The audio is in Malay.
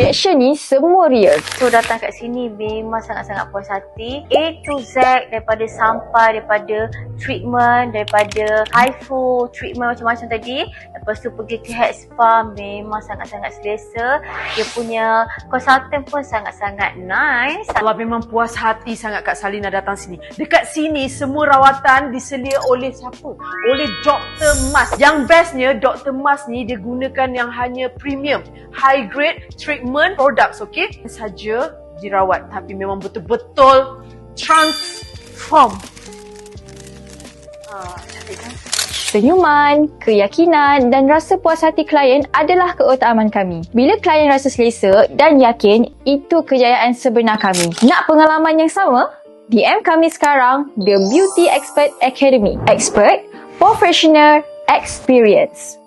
Reaction ni semua real. So datang kat sini memang sangat-sangat puas hati. A to Z, daripada sampai, daripada treatment, daripada HIFU, treatment macam-macam tadi. Lepas tu pergi ke head spa, memang sangat-sangat selesa. Dia punya consultant pun sangat-sangat nice. Allah, memang puas hati sangat Kak Salina datang sini. Dekat sini semua rawatan diselia oleh siapa? Oleh Dr. Mas. Yang bestnya Dr. Mas ni dia gunakan yang hanya premium, high grade treatment products, okay? Saja dirawat tapi memang betul-betul transform. Cantik kan? Senyuman, keyakinan dan rasa puas hati klien adalah keutamaan kami. Bila klien rasa selesa dan yakin, itu kejayaan sebenar kami. Nak pengalaman yang sama? DM kami sekarang, The Beauty Expert Academy. Expert, professional, experience.